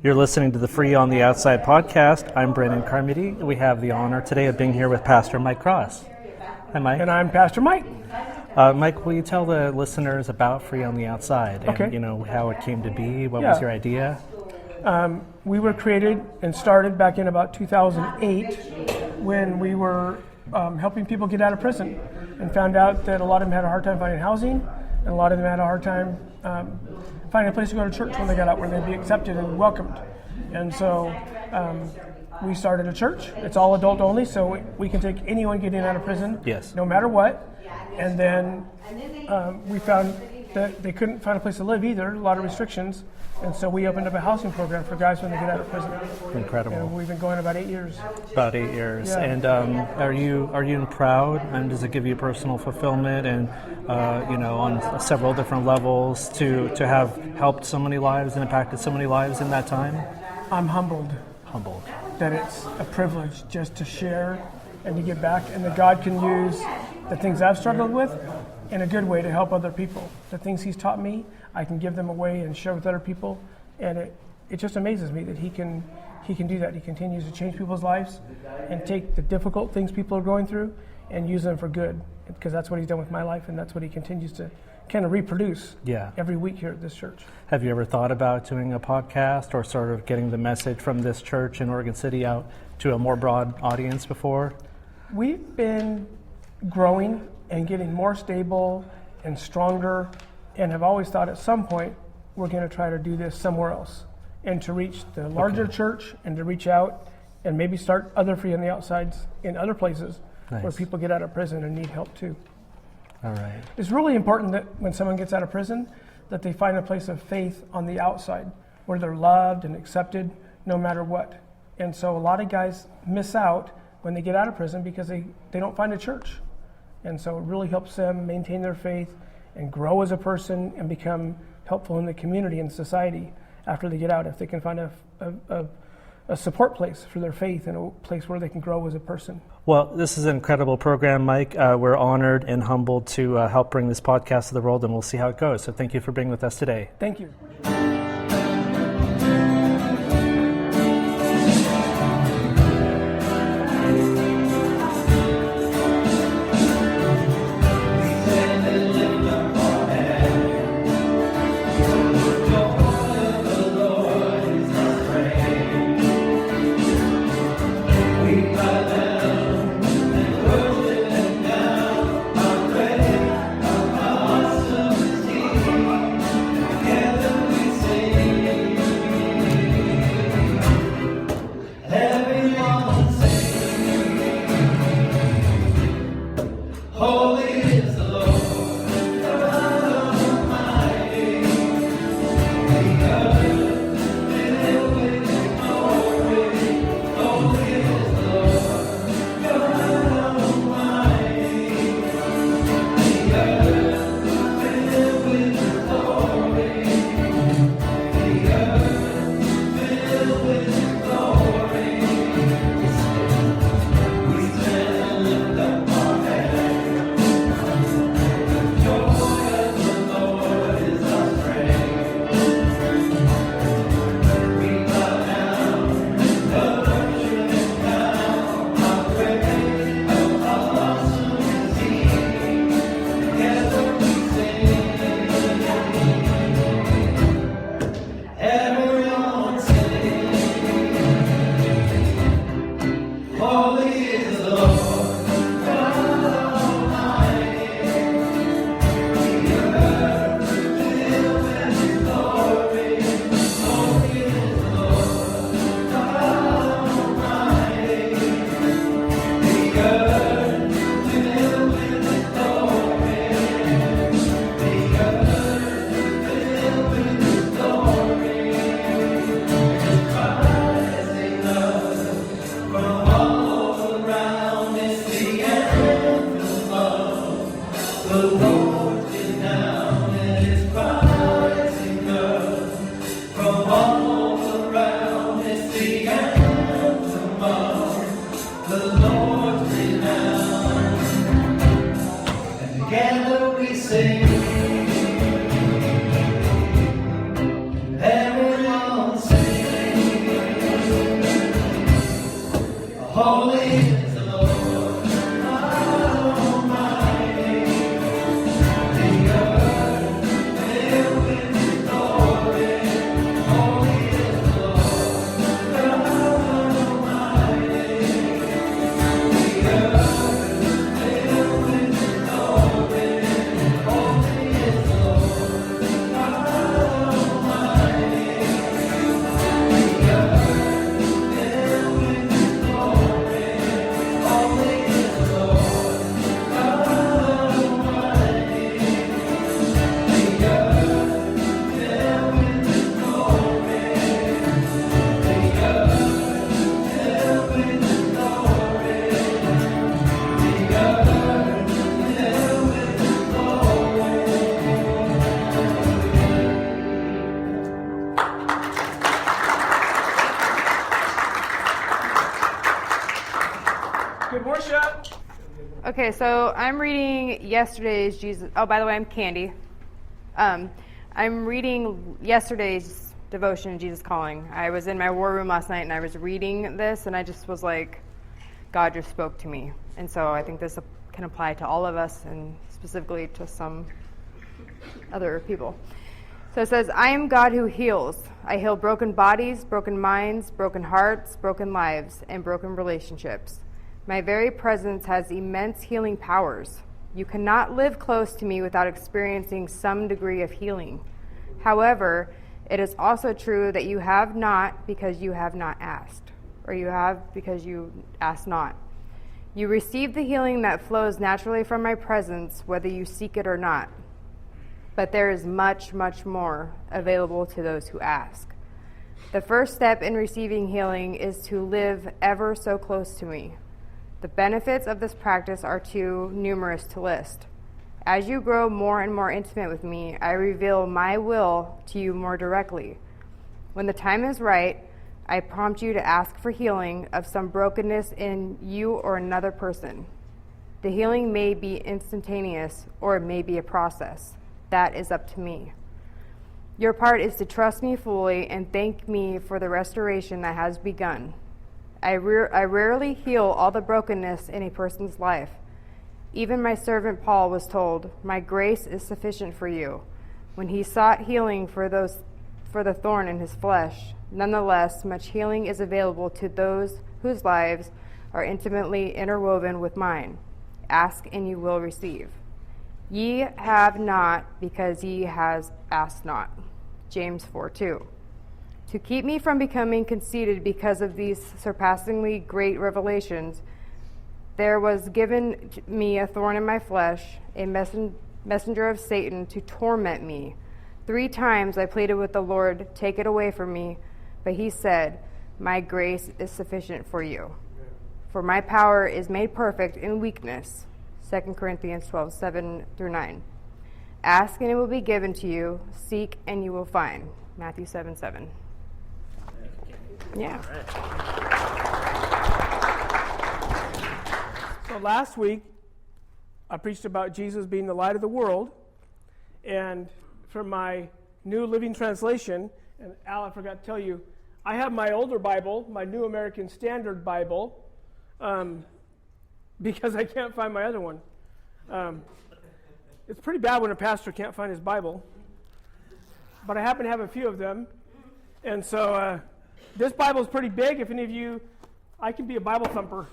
You're listening to the Free on the Outside podcast. I'm Brandon Carmody. We have the honor today of being here with Pastor Mike Cross. Hi, Mike. And I'm Pastor Mike. Mike, will you tell the listeners about Free on the Outside Okay. and how it came to be? What was your idea? We were created and started back in about 2008 when we were helping people get out of prison and found out that a lot of them had a hard time finding housing and a lot of them had a hard time finding a place to go to church when they got out where they'd be accepted and welcomed. And so we started a church. It's all adult only, so we can take anyone getting out of prison, no matter what. And then we found that they couldn't find a place to live either, a lot of restrictions. And so we opened up a housing program for guys when they get out of prison. Incredible. And we've been going about 8 years. About 8 years. Yeah. And are you proud? And does it give you personal fulfillment and on several different levels to have helped so many lives and impacted so many lives in that time? I'm humbled. Humbled. That it's a privilege just to share and to give back, and that God can use the things I've struggled with in a good way to help other people. The things He's taught me, I can give them away and share with other people, and it just amazes me that He can do that. He continues to change people's lives and take the difficult things people are going through and use them for good, because that's what He's done with my life, and that's what He continues to kind of reproduce every week here at this church. Have you ever thought about doing a podcast or sort of getting the message from this church in Oregon City out to a more broad audience before? We've been growing and getting more stable and stronger, and have always thought at some point we're going to try to do this somewhere else and to reach the larger church and to reach out and maybe start other Free on the Outsides in other places where people get out of prison and need help too. All right. It's really important that when someone gets out of prison that they find a place of faith on the outside where they're loved and accepted no matter what. And so a lot of guys miss out when they get out of prison because they don't find a church. And so it really helps them maintain their faith and grow as a person and become helpful in the community and society after they get out, if they can find a support place for their faith and a place where they can grow as a person. Well, this is an incredible program, Mike. We're honored and humbled to help bring this podcast to the world, and we'll see how it goes. So thank you for being with us today. Thank you. Good worship. Okay, so I'm reading yesterday's Jesus. Oh, by the way, I'm Candy. I'm reading yesterday's devotion, Jesus Calling. I was in my war room last night and I was reading this, and I just was like, God just spoke to me. And so I think this can apply to all of us and specifically to some other people. So it says, I am God who heals. I heal broken bodies, broken minds, broken hearts, broken lives, and broken relationships. My very presence has immense healing powers. You cannot live close to me without experiencing some degree of healing. However, it is also true that you have not because you have not asked, or you have because you ask not. You receive the healing that flows naturally from my presence, whether you seek it or not. But there is much, much more available to those who ask. The first step in receiving healing is to live ever so close to me. The benefits of this practice are too numerous to list. As you grow more and more intimate with me, I reveal my will to you more directly. When the time is right, I prompt you to ask for healing of some brokenness in you or another person. The healing may be instantaneous or it may be a process. That is up to me. Your part is to trust me fully and thank me for the restoration that has begun. I rarely heal all the brokenness in a person's life. Even my servant Paul was told, my grace is sufficient for you, when he sought healing for the thorn in his flesh. Nonetheless, much healing is available to those whose lives are intimately interwoven with mine. Ask and you will receive. Ye have not because ye has asked not. James 4:2. To keep me from becoming conceited because of these surpassingly great revelations, there was given me a thorn in my flesh, a messenger of Satan to torment me. 3 times I pleaded with the Lord, take it away from me, but he said, my grace is sufficient for you. For my power is made perfect in weakness. 2 Corinthians 12:7-9. Ask and it will be given to you. Seek and you will find. Matthew 7:7. Yeah. So last week, I preached about Jesus being the light of the world, and from my New Living Translation, and Al, I forgot to tell you, I have my older Bible, my New American Standard Bible, because I can't find my other one. It's pretty bad when a pastor can't find his Bible, but I happen to have a few of them, and so this Bible is pretty big. If any of you, I can be a Bible thumper.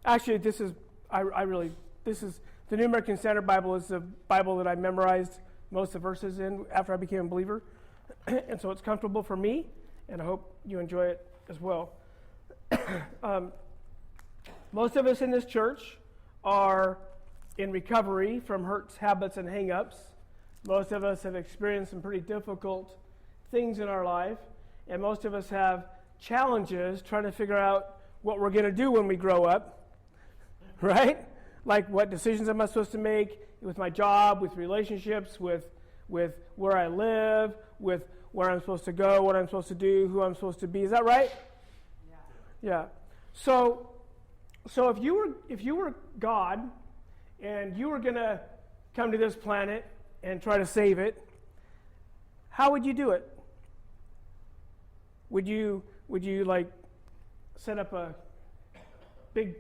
Actually, this is the New American Standard Bible is the Bible that I memorized most of the verses in after I became a believer, and so it's comfortable for me, and I hope you enjoy it as well. Most of us in this church are in recovery from hurts, habits, and hang-ups. Most of us have experienced some pretty difficult things in our life, and most of us have challenges trying to figure out what we're going to do when we grow up, right? Like, what decisions am I supposed to make with my job, with relationships, with where I live, with where I'm supposed to go, what I'm supposed to do, who I'm supposed to be. Is that right? Yeah. So if you were God and you were going to come to this planet and try to save it, how would you do it? Would you Would you like set up a big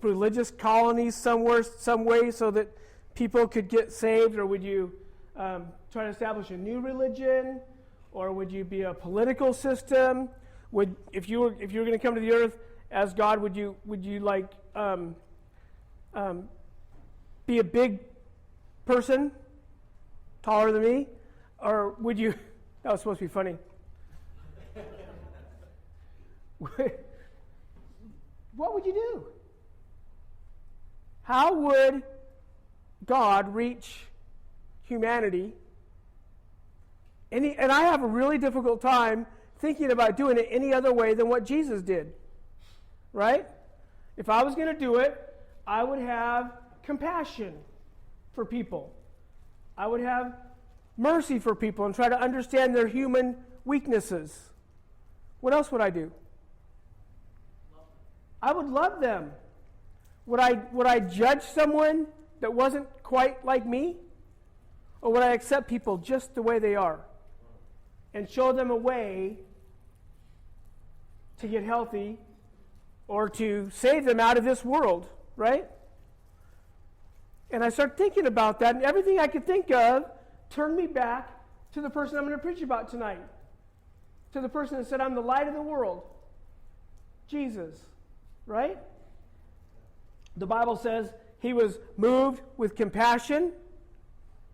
religious colony somewhere, some way, so that people could get saved? Or would you try to establish a new religion? Or would you be a political system? If you were going to come to the earth as God, would you like be a big person, taller than me? Or would you? That was supposed to be funny. What would you do? How would God reach humanity? And I have a really difficult time thinking about doing it any other way than what Jesus did. Right? If I was going to do it, I would have compassion for people. I would have mercy for people and try to understand their human weaknesses. What else would I do? I would love them. Would I judge someone that wasn't quite like me? Or would I accept people just the way they are and show them a way to get healthy or to save them out of this world, right? And I started thinking about that, and everything I could think of turned me back to the person I'm going to preach about tonight. To the person that said, I'm the light of the world. Jesus, right? The Bible says he was moved with compassion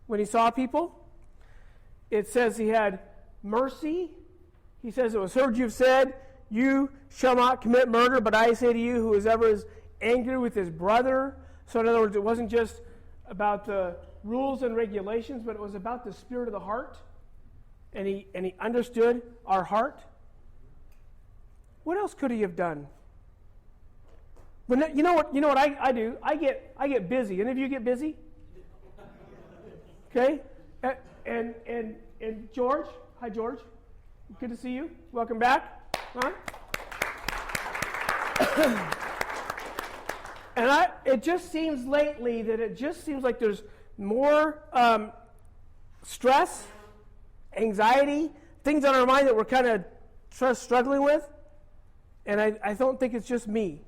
when he saw people. It says he had mercy. He says, it was heard you've said, you shall not commit murder, but I say to you, whoever is angry with his brother. So in other words, it wasn't just about the rules and regulations, but it was about the spirit of the heart. And he understood our heart. What else could he have done? But you know what I do? I get busy. Any of you get busy? Okay? And George, hi George. Good to see you. Welcome back. Huh? And it just seems lately that it just seems like there's more stress, anxiety, things on our mind that we're kind of struggling with. And I don't think it's just me.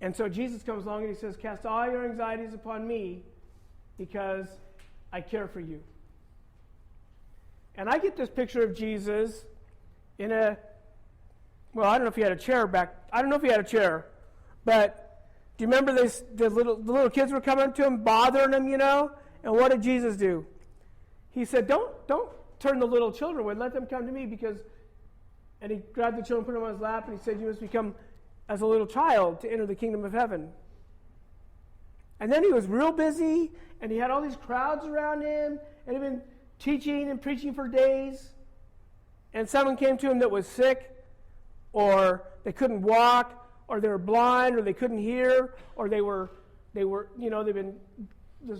And so Jesus comes along and he says, cast all your anxieties upon me because I care for you. And I get this picture of Jesus in I don't know if he had a chair but do you remember the little kids were coming to him, bothering him, And what did Jesus do? He said, don't turn the little children away, let them come to me and he grabbed the children, put them on his lap, and he said, you must become as a little child to enter the kingdom of heaven. And then he was real busy, and he had all these crowds around him, and he'd been teaching and preaching for days. And someone came to him that was sick, or they couldn't walk, or they were blind, or they couldn't hear, or this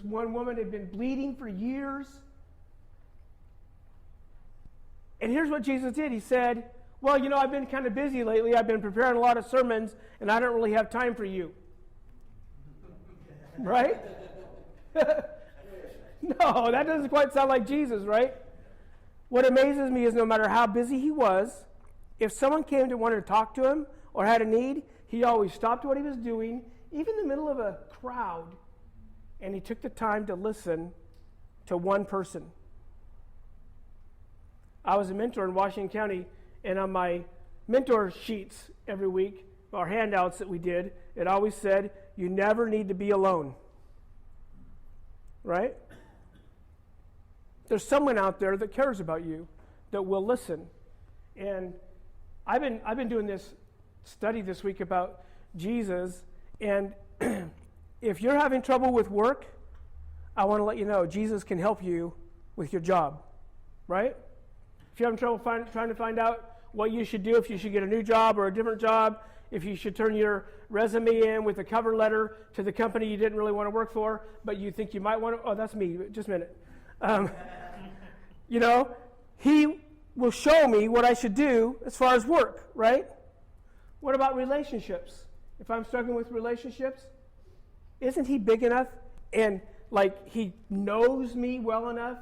one woman had been bleeding for years. And here's what Jesus did. He said, well, I've been kind of busy lately. I've been preparing a lot of sermons, and I don't really have time for you. Right? No, that doesn't quite sound like Jesus, right? What amazes me is no matter how busy he was, if someone came to want to talk to him or had a need, he always stopped what he was doing, even in the middle of a crowd, and he took the time to listen to one person. I was a mentor in Washington County, and on my mentor sheets every week, our handouts that we did, it always said, you never need to be alone. Right? There's someone out there that cares about you, that will listen. And I've been doing this study this week about Jesus, and if you're having trouble with work, I want to let you know Jesus can help you with your job. Right? If you're having trouble trying to find out what you should do, if you should get a new job or a different job, if you should turn your resume in with a cover letter to the company you didn't really want to work for, but you think you might want to, that's me, just a minute. He will show me what I should do as far as work, right? What about relationships? If I'm struggling with relationships, isn't he big enough and he knows me well enough